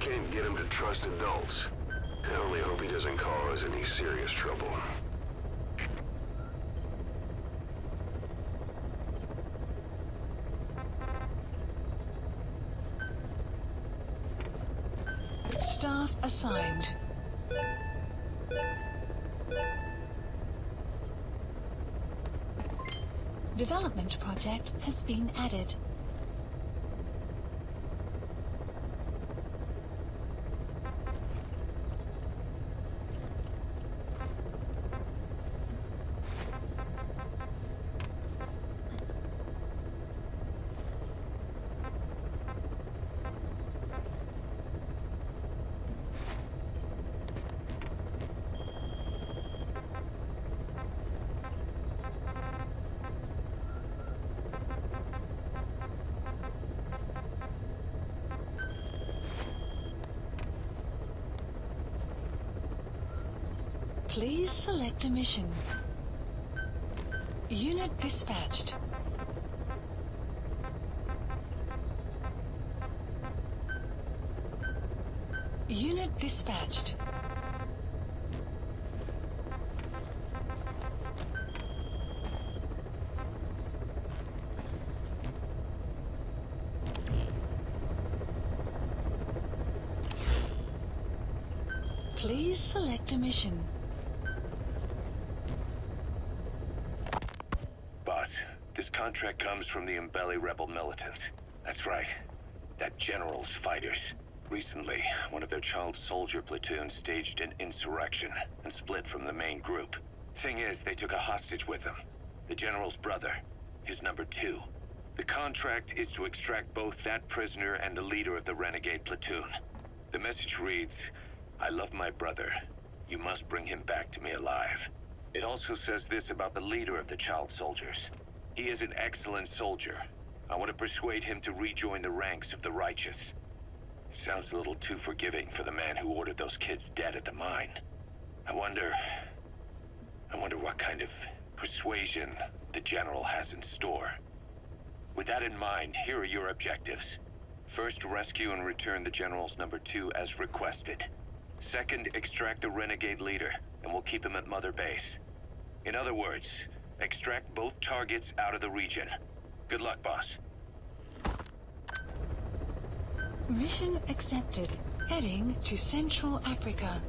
can't get him to trust adults. I only hope he doesn't cause any serious trouble. Staff assigned. Development project has been added. Please select a mission. Unit dispatched. Unit dispatched. Please select a mission. This contract comes from the Mbeli rebel militants. That's right. That general's fighters. Recently, one of their child soldier platoons staged an insurrection and split from the main group. Thing is, they took a hostage with them. The general's brother. His number 2. The contract is to extract both that prisoner and the leader of the renegade platoon. The message reads, "I love my brother. You must bring him back to me alive." It also says this about the leader of the child soldiers. He is an excellent soldier. I want to persuade him to rejoin the ranks of the righteous. Sounds a little too forgiving for the man who ordered those kids dead at the mine. I wonder what kind of persuasion the general has in store. With that in mind, here are your objectives. First, rescue and return the general's number 2 as requested. Second, extract the renegade leader, and we'll keep him at Mother Base. In other words, extract both targets out of the region. Good luck, boss. Mission accepted. Heading to Central Africa.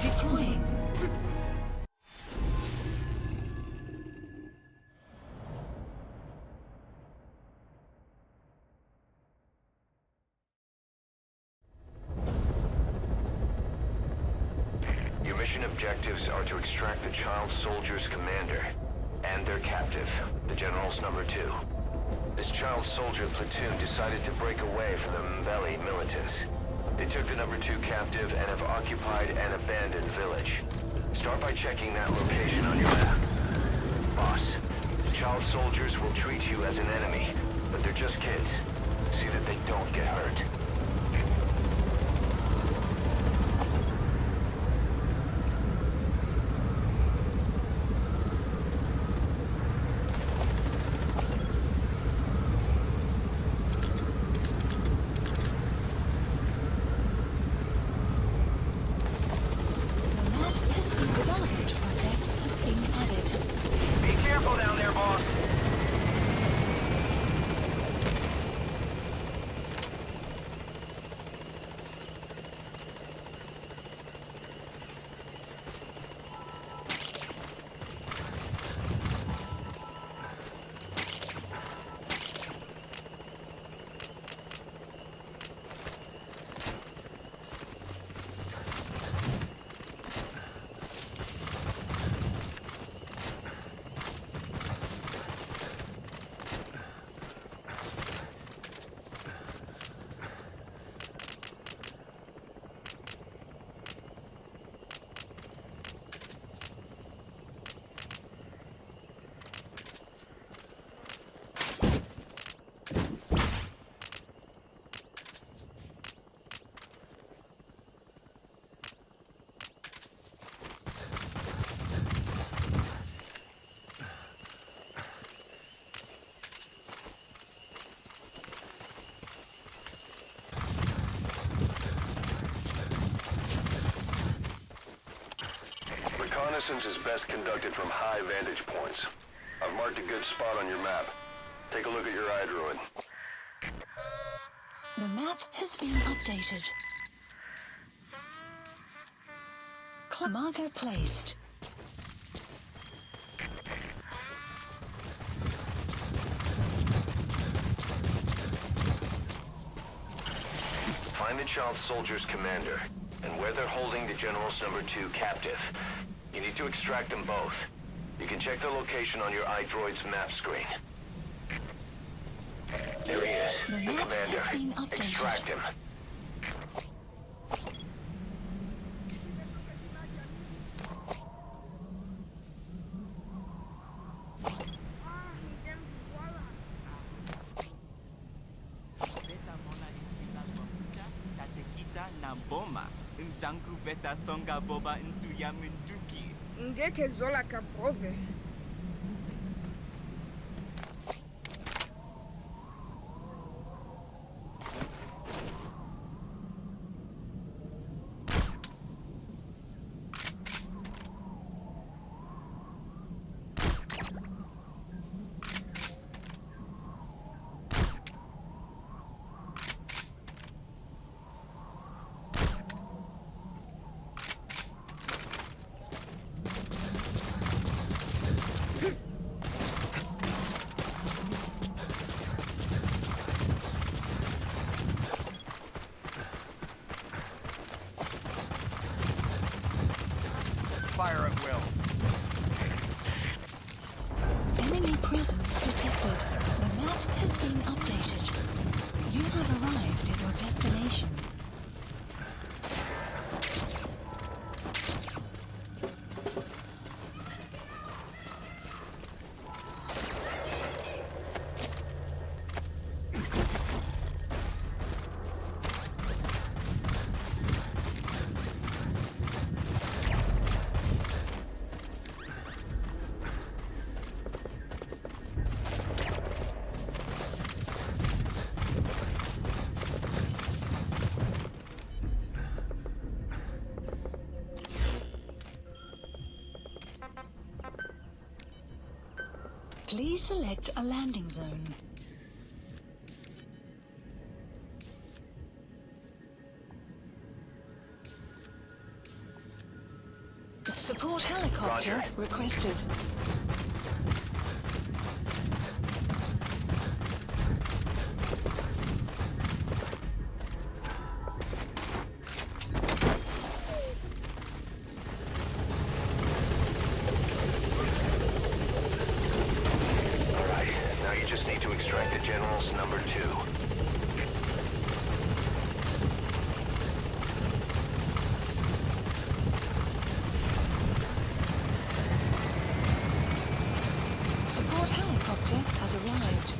Deploying. Your mission objectives are to extract the child soldier's commander and their captive, the general's number 2. This child soldier platoon decided to break away from the Mbeli militants. They took the number 2 captive and have occupied an abandoned village. Start by checking that location on your map. Boss, the child soldiers will treat you as an enemy, but they're just kids. See that they don't get hurt. reconnaissance is best conducted from high vantage points. I've marked a good spot on your map. Take a look at your iDroid. The map has been updated. Marker placed. Find the child soldier's commander, and where they're holding the General's number 2 captive. You need to extract them both. You can check the location on your iDroid's map screen. There he is, The the map has been commander. updated. Extract him. Na boma, nzangu beta songa boba into yamunduki. Ngeke zola kaprove. Fire at will. Enemy presence detected. The map has been updated. You have arrived at your destination. Please select a landing zone. Support helicopter Roger. requested. Alright, now you just need to extract the General's number 2. Support helicopter has arrived.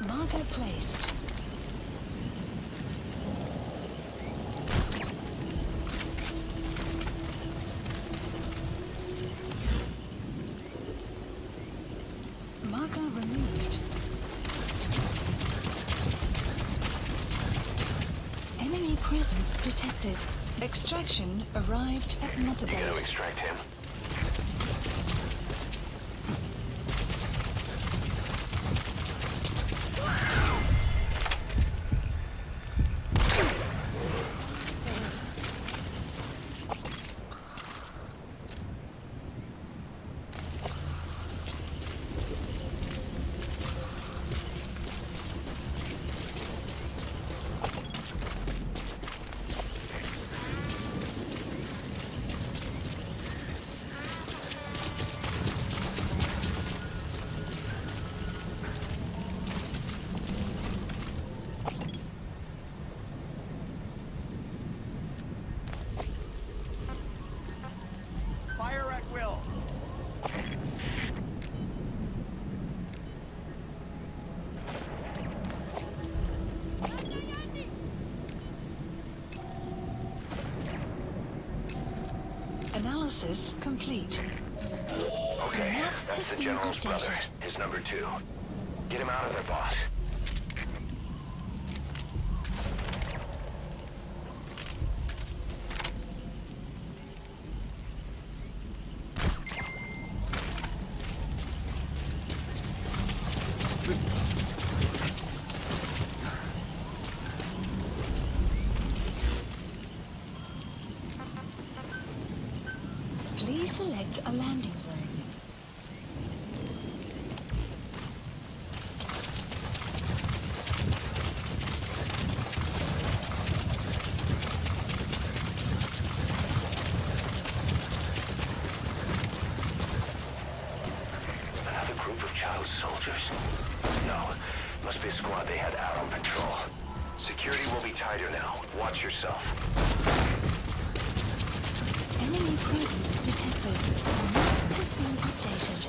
Marker placed. Marker removed. Enemy presence detected. Extraction arrived at Mother You gotta Base. extract him. Analysis complete. Okay, that's the General's brother, his number 2. Get him out of there, boss. Please select a landing zone. Another group of child soldiers? No, must be a squad they had out on patrol. Security will be tighter now. Watch yourself. Enemy presence detected. The map has been updated.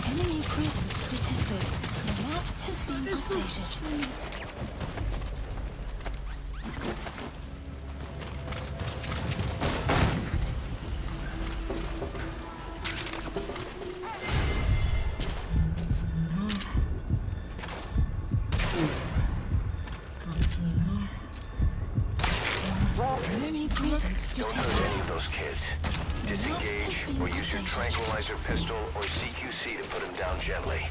Enemy presence detected. The map has been updated. Enemy presence Don't detected. hurt any of those kids. Disengage, or use your tranquilizer pistol or CQC to put them down gently.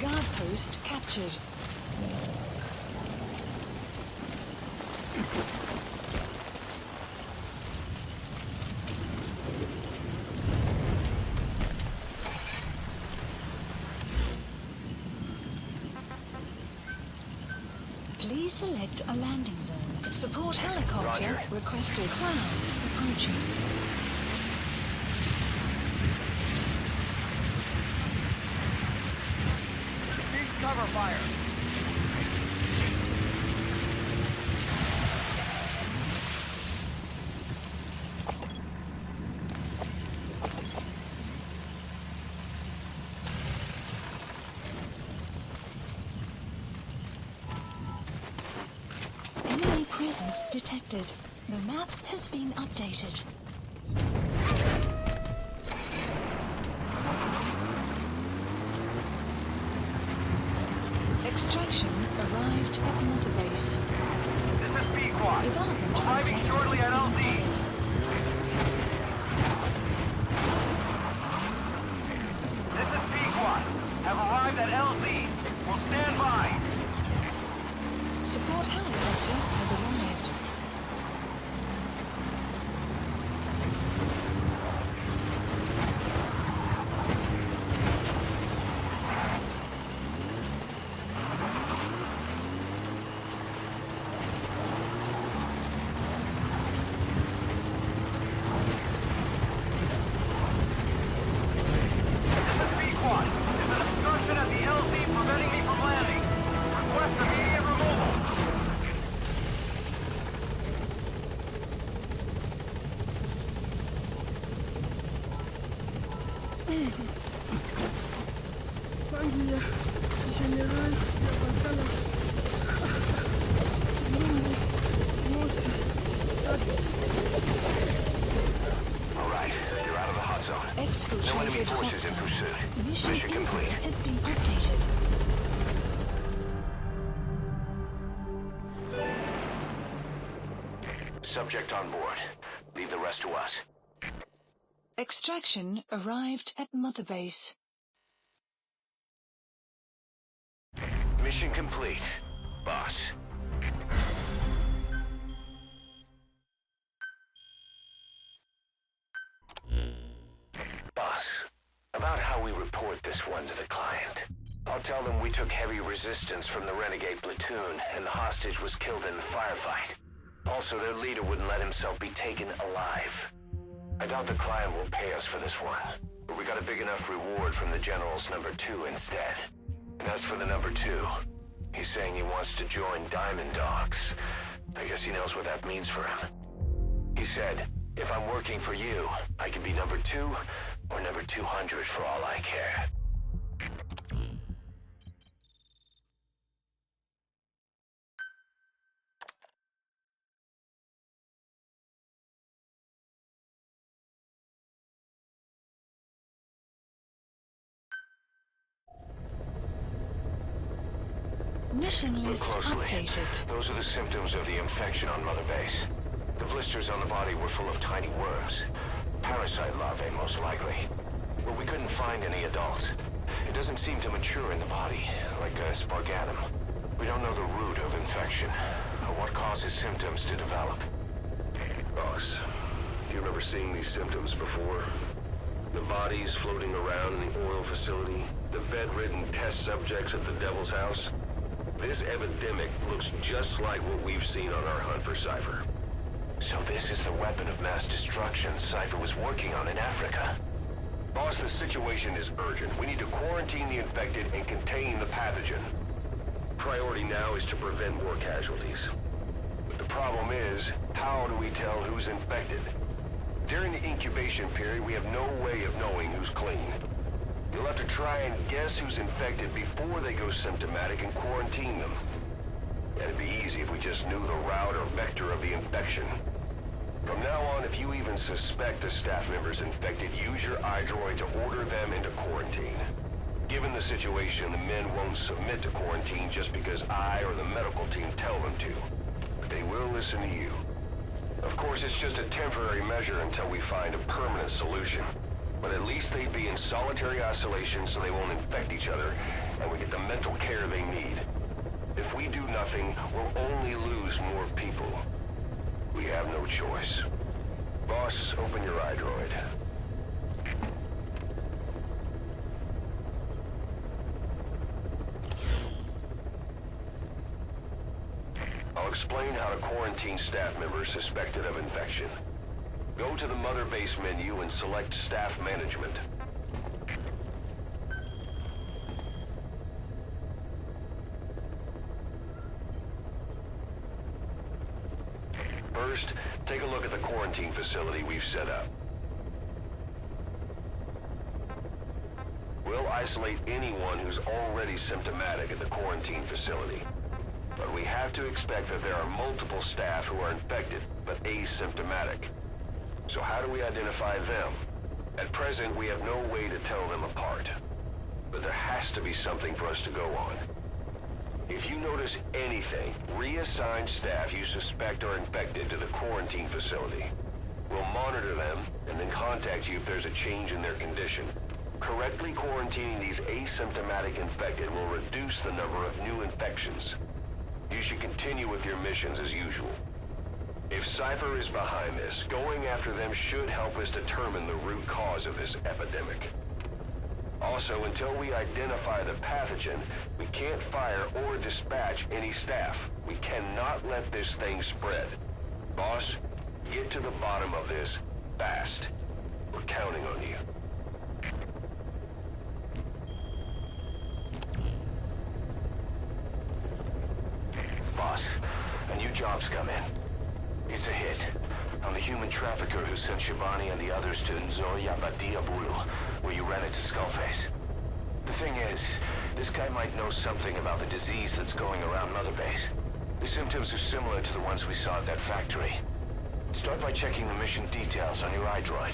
Guard post captured. Please select a landing zone. Support helicopter Roger. requested. Clouds approaching. Cease cover fire. Enemy presence detected. The map has been updated. Extraction arrived at Mother Base. This is Pequod. Development Arriving project shortly at has been LZ. added. This is Pequod. Have arrived at LZ. Will stand by. Support helicopter has arrived. Familia, General, la Batalla. Mungu, Mosi. All right, you're out of the hot zone. No enemy Exfiltrated forces in hot pursuit. zone. Mission Mission complete. info has been updated. Subject on board. Leave the rest to us. Extraction arrived at Mother Base. Mission complete, boss. Boss, about how we report this one to the client. I'll tell them we took heavy resistance from the renegade platoon and the hostage was killed in the firefight. Also, their leader wouldn't let himself be taken alive. I doubt the client will pay us for this one, but we got a big enough reward from the General's number 2 instead. And as for the number 2, he's saying he wants to join Diamond Dogs. I guess he knows what that means for him. He said, if I'm working for you, I can be number 2 or number 200 for all I care. Mission Look list closely. updated. Those are the symptoms of the infection on Mother Base. The blisters on the body were full of tiny worms. Parasite larvae, most likely. But we couldn't find any adults. It doesn't seem to mature in the body, like a spargatum. We don't know the root of infection, or what causes symptoms to develop. Boss, do you remember seeing these symptoms before? The bodies floating around in the oil facility, the bedridden test subjects at the Devil's House. This epidemic looks just like what we've seen on our hunt for Cypher. So this is the weapon of mass destruction Cypher was working on in Africa. Boss, the situation is urgent. We need to quarantine the infected and contain the pathogen. Priority now is to prevent more casualties. But the problem is, how do we tell who's infected? During the incubation period, we have no way of knowing who's clean. You'll have to try and guess who's infected before they go symptomatic and quarantine them. It'd be easy if we just knew the route or vector of the infection. From now on, if you even suspect a staff member's infected, use your iDroid to order them into quarantine. Given the situation, the men won't submit to quarantine just because I or the medical team tell them to. But they will listen to you. Of course, it's just a temporary measure until we find a permanent solution. But at least they'd be in solitary isolation so they won't infect each other, and we get the mental care they need. If we do nothing, we'll only lose more people. We have no choice. Boss, open your iDroid. I'll explain how to quarantine staff members suspected of infection. Go to the Mother Base menu and select Staff Management. First, take a look at the quarantine facility we've set up. We'll isolate anyone who's already symptomatic at the quarantine facility. But we have to expect that there are multiple staff who are infected, but asymptomatic. So how do we identify them? At present, we have no way to tell them apart. But there has to be something for us to go on. If you notice anything, reassign staff you suspect are infected to the quarantine facility. We'll monitor them and then contact you if there's a change in their condition. Correctly quarantining these asymptomatic infected will reduce the number of new infections. You should continue with your missions as usual. If Cypher is behind this, going after them should help us determine the root cause of this epidemic. Also, until we identify the pathogen, we can't fire or dispatch any staff. We cannot let this thing spread. Boss, get to the bottom of this fast. We're counting on you. Boss, a new job's come in. It's a hit. On the human trafficker who sent Shivani and the others to Nzoya Badia Buru. where you ran into Skullface. The thing is, this guy might know something about the disease that's going around Mother Base. The symptoms are similar to the ones we saw at that factory. Start by checking the mission details on your iDroid.